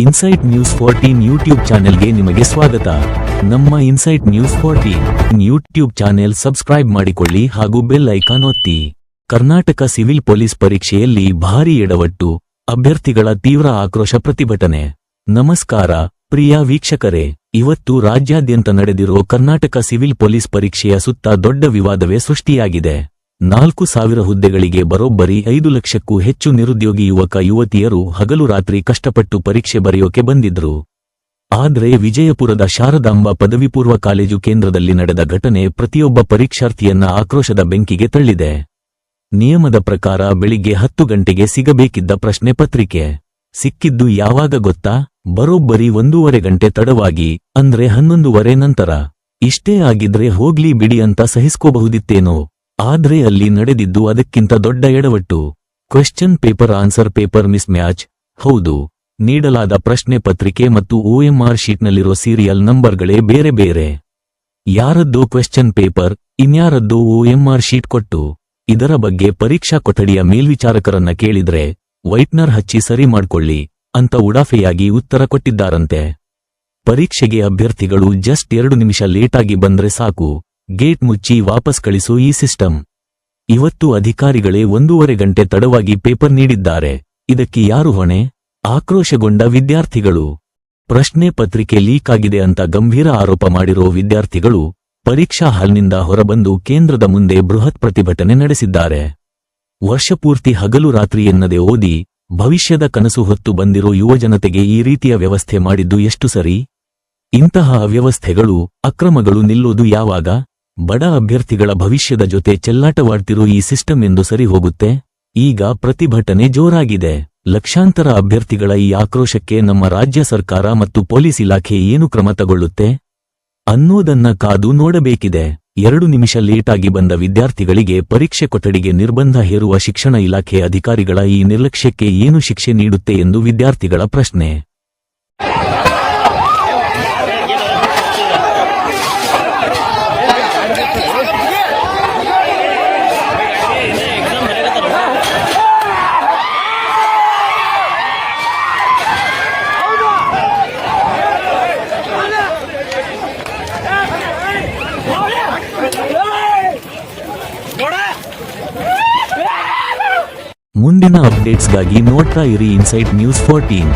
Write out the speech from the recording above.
Insight news 14 YouTube ಚಾನೆಲ್ಗೆ ನಿಮಗೆ ಸ್ವಾಗತ. ನಮ್ಮ insight news 14 YouTube channel subscribe ಮಾಡಿಕೊಳ್ಳಿ ಹಾಗೂ ಬೆಲ್ ಐಕಾನ್ ಒತ್ತಿ. ಕರ್ನಾಟಕ ಸಿವಿಲ್ ಪೊಲೀಸ್ ಪರೀಕ್ಷೆಯಲ್ಲಿ ಭಾರೀ ಎಡವಟ್ಟು, ಅಭ್ಯರ್ಥಿಗಳ ತೀವ್ರ ಆಕ್ರೋಶ ಪ್ರತಿಭಟನೆ. ನಮಸ್ಕಾರ ಪ್ರಿಯ ವೀಕ್ಷಕರೇ, ಇವತ್ತು ರಾಜ್ಯಾದ್ಯಂತ ನಡೆದಿರೋ ಕರ್ನಾಟಕ ಸಿವಿಲ್ ಪೊಲೀಸ್ ಪರೀಕ್ಷೆಯ ಸುತ್ತ ದೊಡ್ಡ ವಿವಾದವೇ ಸೃಷ್ಟಿಯಾಗಿದೆ. 4,000 ಹುದ್ದೆಗಳಿಗೆ ಬರೋಬ್ಬರಿ 5 ಲಕ್ಷಕ್ಕೂ ಹೆಚ್ಚು ನಿರುದ್ಯೋಗಿ ಯುವಕ ಯುವತಿಯರು ಹಗಲು ರಾತ್ರಿ ಕಷ್ಟಪಟ್ಟು ಪರೀಕ್ಷೆ ಬರೆಯೋಕೆ ಬಂದಿದ್ರು. ಆದ್ರೆ ವಿಜಯಪುರದ ಶಾರದಾಂಬಾ ಪದವಿಪೂರ್ವ ಕಾಲೇಜು ಕೇಂದ್ರದಲ್ಲಿ ನಡೆದ ಘಟನೆ ಪ್ರತಿಯೊಬ್ಬ ಪರೀಕ್ಷಾರ್ಥಿಯನ್ನ ಆಕ್ರೋಶದ ಬೆಂಕಿಗೆ ತಳ್ಳಿದೆ. ನಿಯಮದ ಪ್ರಕಾರ ಬೆಳಿಗ್ಗೆ 10 ಗಂಟೆಗೆ ಸಿಗಬೇಕಿದ್ದ ಪ್ರಶ್ನೆ ಪತ್ರಿಕೆ ಸಿಕ್ಕಿದ್ದು ಯಾವಾಗ ಗೊತ್ತಾ? ಬರೋಬ್ಬರಿ 1.5 ಗಂಟೆ ತಡವಾಗಿ, ಅಂದ್ರೆ 11:30 ನಂತರ. ಇಷ್ಟೇ ಆಗಿದ್ರೆ ಹೋಗ್ಲಿ ಬಿಡಿ ಅಂತ ಸಹಿಸ್ಕೋಬಹುದಿತ್ತೇನೋ. ಆದ್ರೆ ಅಲ್ಲಿ ನಡೆದಿದ್ದು ಅದಕ್ಕಿಂತ ದೊಡ್ಡ ಎಡವಟ್ಟು. Question paper answer paper miss match. ಹೌದು, ನೀಡಲಾದ ಪ್ರಶ್ನೆ ಪತ್ರಿಕೆ ಮತ್ತು OMR ಶೀಟ್ನಲ್ಲಿರೋ ಸೀರಿಯಲ್ ನಂಬರ್ಗಳೇ ಬೇರೆ ಬೇರೆ. ಯಾರದ್ದೋ ಕ್ವೆಶ್ಚನ್ ಪೇಪರ್, ಇನ್ಯಾರದ್ದೋ OMR ಶೀಟ್ ಕೊಟ್ಟು. ಇದರ ಬಗ್ಗೆ ಪರೀಕ್ಷಾ ಕೊಠಡಿಯ ಮೇಲ್ವಿಚಾರಕರನ್ನ ಕೇಳಿದ್ರೆ ವೈಟ್ನರ್ ಹಚ್ಚಿ ಸರಿ ಮಾಡ್ಕೊಳ್ಳಿ ಅಂತ ಉಡಾಫೆಯಾಗಿ ಉತ್ತರ ಕೊಟ್ಟಿದ್ದಾರಂತೆ. ಪರೀಕ್ಷೆಗೆ ಅಭ್ಯರ್ಥಿಗಳು ಜಸ್ಟ್ 2 ನಿಮಿಷ ಲೇಟಾಗಿ ಬಂದ್ರೆ ಸಾಕು, ಗೇಟ್ ಮುಚ್ಚಿ ವಾಪಸ್ ಕಳಿಸೋ ಈ ಸಿಸ್ಟಮ್. ಇವತ್ತು ಅಧಿಕಾರಿಗಳೇ 1.5 ಗಂಟೆ ತಡವಾಗಿ ಪೇಪರ್ ನೀಡಿದ್ದಾರೆ. ಇದಕ್ಕೆ ಯಾರು ಹೊಣೆ? ಆಕ್ರೋಶಗೊಂಡ ವಿದ್ಯಾರ್ಥಿಗಳು. ಪ್ರಶ್ನೆ ಪತ್ರಿಕೆ ಲೀಕ್ ಆಗಿದೆ ಅಂತ ಗಂಭೀರ ಆರೋಪ ಮಾಡಿರೋ ವಿದ್ಯಾರ್ಥಿಗಳು ಪರೀಕ್ಷಾ ಹಾಲ್ನಿಂದ ಹೊರಬಂದು ಕೇಂದ್ರದ ಮುಂದೆ ಬೃಹತ್ ಪ್ರತಿಭಟನೆ ನಡೆಸಿದ್ದಾರೆ. ವರ್ಷಪೂರ್ತಿ ಹಗಲು ರಾತ್ರಿ ಎನ್ನದೆ ಓದಿ ಭವಿಷ್ಯದ ಕನಸು ಹೊತ್ತು ಬಂದಿರೋ ಯುವಜನತೆಗೆ ಈ ರೀತಿಯ ವ್ಯವಸ್ಥೆ ಮಾಡಿದ್ದು ಎಷ್ಟು ಸರಿ? ಇಂತಹ ಅವ್ಯವಸ್ಥೆಗಳು, ಅಕ್ರಮಗಳು ನಿಲ್ಲೋದು ಯಾವಾಗ? ಬಡ ಅಭ್ಯರ್ಥಿಗಳ ಭವಿಷ್ಯದ ಜೊತೆ ಚೆಲ್ಲಾಟವಾಡ್ತಿರೋ ಈ ಸಿಸ್ಟಮ್ ಎಂದು ಸರಿ ಹೋಗುತ್ತೆ? ಈಗ ಪ್ರತಿಭಟನೆ ಜೋರಾಗಿದೆ. ಲಕ್ಷಾಂತರ ಅಭ್ಯರ್ಥಿಗಳ ಈ ಆಕ್ರೋಶಕ್ಕೆ ನಮ್ಮ ರಾಜ್ಯ ಸರ್ಕಾರ ಮತ್ತು ಪೊಲೀಸ್ ಇಲಾಖೆ ಏನು ಕ್ರಮ ತಗೊಳ್ಳುತ್ತೆ ಅನ್ನೋದನ್ನ ಕಾದು ನೋಡಬೇಕಿದೆ. 2 ನಿಮಿಷ ಲೇಟಾಗಿ ಬಂದ ವಿದ್ಯಾರ್ಥಿಗಳಿಗೆ ಪರೀಕ್ಷೆ ಕೊಠಡಿಗೆ ನಿರ್ಬಂಧ ಹೇರುವ ಶಿಕ್ಷಣ ಇಲಾಖೆ ಅಧಿಕಾರಿಗಳ ಈ ನಿರ್ಲಕ್ಷ್ಯಕ್ಕೆ ಏನು ಶಿಕ್ಷೆ ನೀಡುತ್ತೆ ಎಂದು ವಿದ್ಯಾರ್ಥಿಗಳ ಪ್ರಶ್ನೆ. ಮುಂದಿನ ಅಪ್ಡೇಟ್ಸ್ಗಾಗಿ ನೋಡ್ತಾ ಇರಿ ಇನ್ಸೈಟ್ ನ್ಯೂಸ್ 14.